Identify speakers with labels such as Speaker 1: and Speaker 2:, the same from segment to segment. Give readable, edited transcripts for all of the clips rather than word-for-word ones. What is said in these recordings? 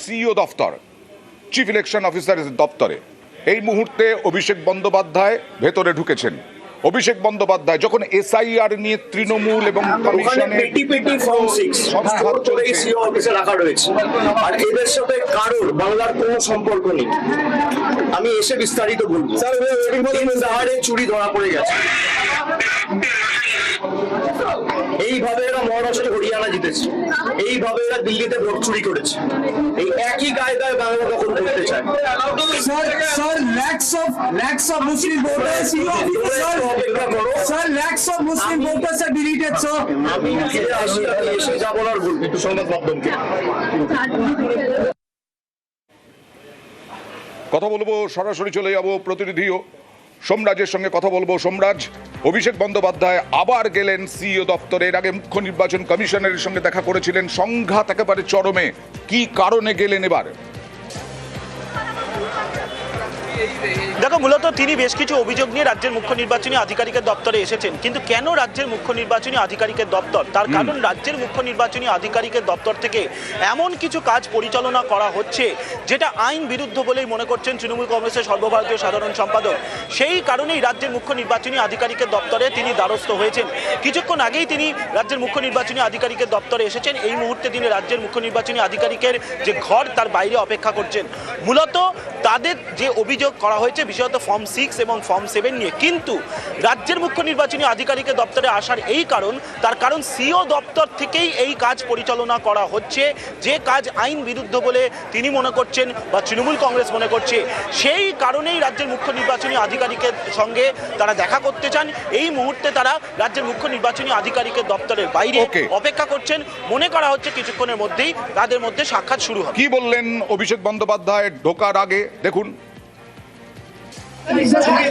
Speaker 1: CEO দফতর, chief election অফিসারের দপ্তরে এই মুহূর্তে অভিষেক বন্দ্যোপাধ্যায় ভেতরে ঢুকেছেন। অভিষেক বন্দ্যোপাধ্যায় যখন এসআইআর নিয়ে তৃণমূল এবং কমিশনের
Speaker 2: রাখা রয়েছে, আর এদের সাথে কারোর বাংলার কোনো সম্পর্ক নেই। আমি এসে বিস্তারিত বলবো। চুরি ধরা পড়ে গেছে। এইভাবে এরা মহারাষ্ট্র হরিয়ানা জিতেছে, এইভাবে এরা দিল্লিতে ভোট চুরি করেছে, এই একই কায়দায় বাংলা দখল করতে চায়।
Speaker 3: Sir, lakhs of Muslim voters. Sir, lakhs of Muslim voters are deleted, sir.
Speaker 2: আমি ফিরে আসি, আমি এসে যা বলার বলবো একটু সংবাদ মাধ্যমকে।
Speaker 1: কথা বলবো, সরাসরি চলে যাব প্রতিনিধিও সোমরাজের সঙ্গে কথা বলবো। সোমরাজ, অভিষেক বন্দ্যোপাধ্যায় আবার গেলেন সিইও দপ্তরে। এর আগে মুখ্য নির্বাচন কমিশনারের সঙ্গে দেখা করেছিলেন, সংঘাত একেবারে চরমে। কি কারণে গেলেন এবার?
Speaker 4: দেখো, মূলত তিনি বেশ কিছু অভিযোগ নিয়ে রাজ্যের মুখ্য নির্বাচনী আধিকারিকের দপ্তরে এসেছেন। কিন্তু কেন রাজ্যের মুখ্য নির্বাচনী আধিকারিকের দপ্তর? তার কারণ রাজ্যের মুখ্য নির্বাচনী আধিকারিকের দপ্তর থেকে এমন কিছু কাজ পরিচালনা করা হচ্ছে যেটা আইন বিরুদ্ধ বলেই মনে করছেন তৃণমূল কংগ্রেসের সর্বভারতীয় সাধারণ সম্পাদক। সেই কারণেই রাজ্যের মুখ্য নির্বাচনী আধিকারিকের দপ্তরে তিনি দ্বারস্থ হয়েছেন। কিছুক্ষণ আগেই তিনি রাজ্যের মুখ্য নির্বাচনী আধিকারিকের দপ্তরে এসেছেন। এই মুহূর্তে তিনি রাজ্যের মুখ্য নির্বাচনী আধিকারিকের যে ঘর তার বাইরে অপেক্ষা করছেন। মূলত তাদের যে অভিযোগ করা হয়েছে বিশেষত ফর্ম 6 এবং ফর্ম 7 নিয়ে। কিন্তু রাজ্যের মুখ্য নির্বাচনী আধিকারিকের দপ্তরে আসার এই কারণ, তার কারণ সিইও দপ্তর থেকেই এই কাজ পরিচালনা করা হচ্ছে, যে কাজ আইন বিরুদ্ধ বলে তিনি মনে করছেন বা তৃণমূল কংগ্রেস মনে করছে। সেই কারণেই রাজ্যের মুখ্য নির্বাচনী আধিকারিকের সঙ্গে তারা দেখা করতে চান। এই মুহূর্তে তারা রাজ্যের মুখ্য নির্বাচনী আধিকারিকের দপ্তরের বাইরে অপেক্ষা করছেন। মনে করা হচ্ছে কিছুক্ষণের মধ্যেই তাদের মধ্যে সাক্ষাৎ শুরু হবে।
Speaker 1: কি বললেন অভিষেক বন্দ্যোপাধ্যায় ঢোকার আগে? দেখুন।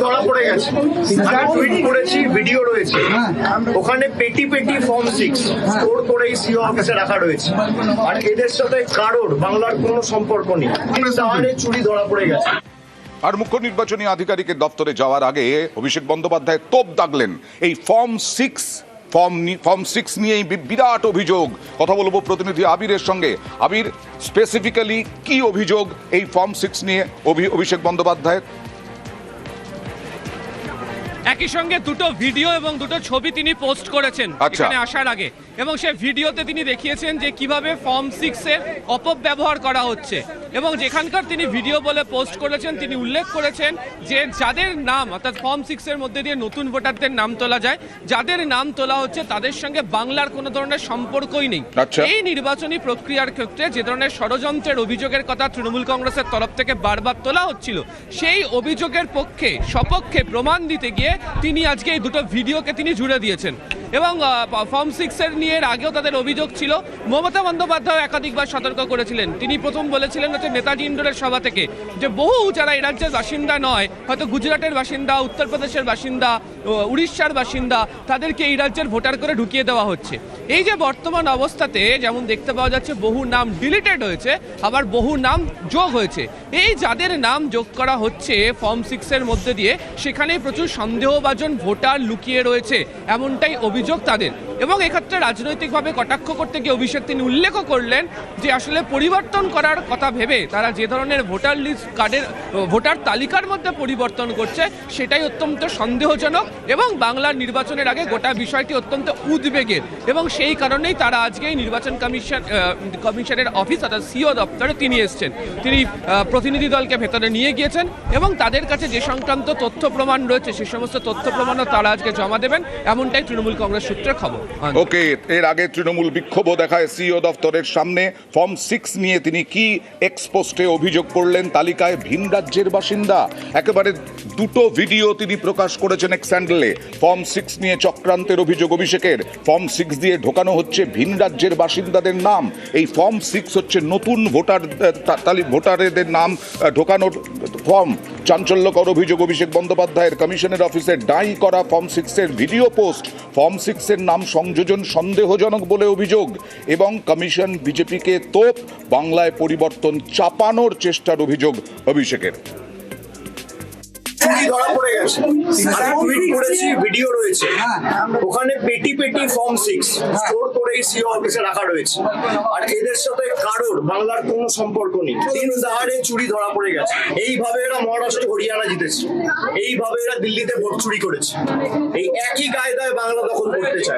Speaker 2: ধরা পড়ে গেছে, আমি টুইট করেছি, ভিডিও রয়েছে, ওখানে পেটি পেটি ফর্ম 6 স্টোর করে সিইও অফিসে রাখা রয়েছে, আর এদের সাথে কারোর বাংলার কোনো সম্পর্ক নেই। চুরি ধরা পড়ে গেছে।
Speaker 1: আর মুখ্য নির্বাচনী আধিকারিকের দপ্তরে যাওয়ার আগে অভিষেক বন্দ্যোপাধ্যায় তোপ দাগলেন এই ফর্ম 6 নিয়ে বিরাট অভিযোগ। কথা বলবো প্রতিনিধি আবিরের সঙ্গে। আবির, স্পেসিফিক্যালি কি অভিযোগ এই ফর্ম 6 নিয়ে অভিষেক বন্দ্যোপাধ্যায়ের?
Speaker 5: একই সঙ্গে দুটো ভিডিও এবং দুটো ছবি তিনি পোস্ট করেছেন এখানে আসার আগে, এবং সেই ভিডিওতে তিনি দেখিয়েছেন যে কিভাবে ফর্ম 6 এর অপব্যবহার করা হচ্ছে। এবং যেখানকার তিনি ভিডিও বলে পোস্ট করেছেন, তিনি উল্লেখ করেছেন যে যাদের নাম অর্থাৎ ফর্ম 6 এর মধ্যে দিয়ে নতুন ভোটারদের নাম তোলা যায়, যাদের নাম তোলা হচ্ছে তাদের সঙ্গে বাংলার কোনো ধরনের সম্পর্কই নেই। এই নির্বাচনী প্রক্রিয়ার ক্ষেত্রে যে ধরনের ষড়যন্ত্রের অভিযোগের কথা তৃণমূল কংগ্রেসের তরফ থেকে বারবার তোলা হচ্ছিল, সেই অভিযোগের পক্ষে সপক্ষে প্রমাণ দিতে গিয়ে তিনি আজকে এই দুটো ভিডিওকে তিনি জুড়ে দিয়েছেন। এবং ফর্ম 6 এর নিয়ে আগেও তাদের অভিযোগ ছিল। মমতা বন্দ্যোপাধ্যায় একাধিকবার সতর্ক করেছিলেন। তিনি প্রথম বলেছিলেন হচ্ছে নেতাজি ইন্ডোরের সভা থেকে যে বহু যারা এই রাজ্যের বাসিন্দা নয়, হয়তো গুজরাটের বাসিন্দা, উত্তরপ্রদেশের বাসিন্দা, উড়িষ্যার বাসিন্দা, তাদেরকে এই রাজ্যের ভোটার করে ঢুকিয়ে দেওয়া হচ্ছে। এই যে বর্তমান অবস্থাতে যেমন দেখতে পাওয়া যাচ্ছে বহু নাম ডিলিটেড হয়েছে, আবার বহু নাম যোগ হয়েছে। এই যাদের নাম যোগ করা হচ্ছে ফর্ম 6 এর মধ্যে দিয়ে, সেখানে প্রচুর সন্দেহভাজন ভোটার লুকিয়ে রয়েছে, এমনটাই অভিযোগ তাদের। এবং এক্ষেত্রে রাজনৈতিকভাবে কটাক্ষ করতে গিয়ে অভিষেক তিনি উল্লেখ করলেন যে আসলে পরিবর্তন করার কথা ভেবে তারা যে ধরনের ভোটার লিস্ট কার্ডের ভোটার তালিকার মধ্যে পরিবর্তন করছে, সেটাই অত্যন্ত সন্দেহজনক এবং বাংলার নির্বাচনের আগে গোটা বিষয়টি অত্যন্ত উদ্বেগের। এবং সেই কারণেই তারা আজকে নির্বাচন কমিশনের অফিস অর্থাৎ সিইও দপ্তরে তিনি এসছেন। তিনি প্রতিনিধি দলকে ভেতরে নিয়ে গিয়েছেন এবং তাদের কাছে যে সংক্রান্ত তথ্য প্রমাণ রয়েছে সে সমস্ত তথ্য প্রমাণও তারা আজকে জমা দেবেন, এমনটাই তৃণমূল কংগ্রেস সূত্রে খবর।
Speaker 1: ওকে, এর আগে তৃণমূল বিক্ষোভ দেখায় সিইও দপ্তরের সামনে। ফর্ম 6 নিয়ে তিনি কি এক্সপোস্টে অভিযোগ করলেন? তালিকায় ভিন রাজ্যের বাসিন্দা। একেবারে দুটো ভিডিও তিনি প্রকাশ করেছেন এক্স হ্যান্ডেলে। ফর্ম 6 নিয়ে চক্রান্তের অভিযোগ অভিষেকের। ফর্ম 6 দিয়ে ঢোকানো হচ্ছে ভিন রাজ্যের বাসিন্দাদের নাম। এই ফর্ম 6 হচ্ছে নতুন ভোটারদের নাম ঢোকানোর ফর্ম। চাঞ্চল্যকর অভিযোগ অভিষেক বন্দ্যোপাধ্যায়ের। কমিশনের অফিসে ডাই করা ফর্ম 6 এর ভিডিও পোস্ট। ফর্ম 6 এর নাম সংযোজন সন্দেহজনক বলে অভিযোগ। এবং কমিশন বিজেপিকে তোপ, বাংলায় পরিবর্তন চাপানোর চেষ্টার অভিযোগ অভিষেকের।
Speaker 2: চুরি ধরা পড়ে গেছে। আমি টুইট করেছি, ভিডিও রয়েছে, ওখানে পেটি পেটি ফর্ম 6 স্টোর করে সিও অফিসে রাখা রয়েছে। আর এদের সাথে কারোর বাংলার কোনো সম্পর্ক নেই। দিন দাহাড়ে চুরি ধরা পড়ে গেছে। এইভাবে এরা মহারাষ্ট্র হরিয়ানা জিতেছে, এইভাবে এরা দিল্লিতে ভোট চুরি করেছে, এই একই কায়দায় বাংলা দখল করতে চায়।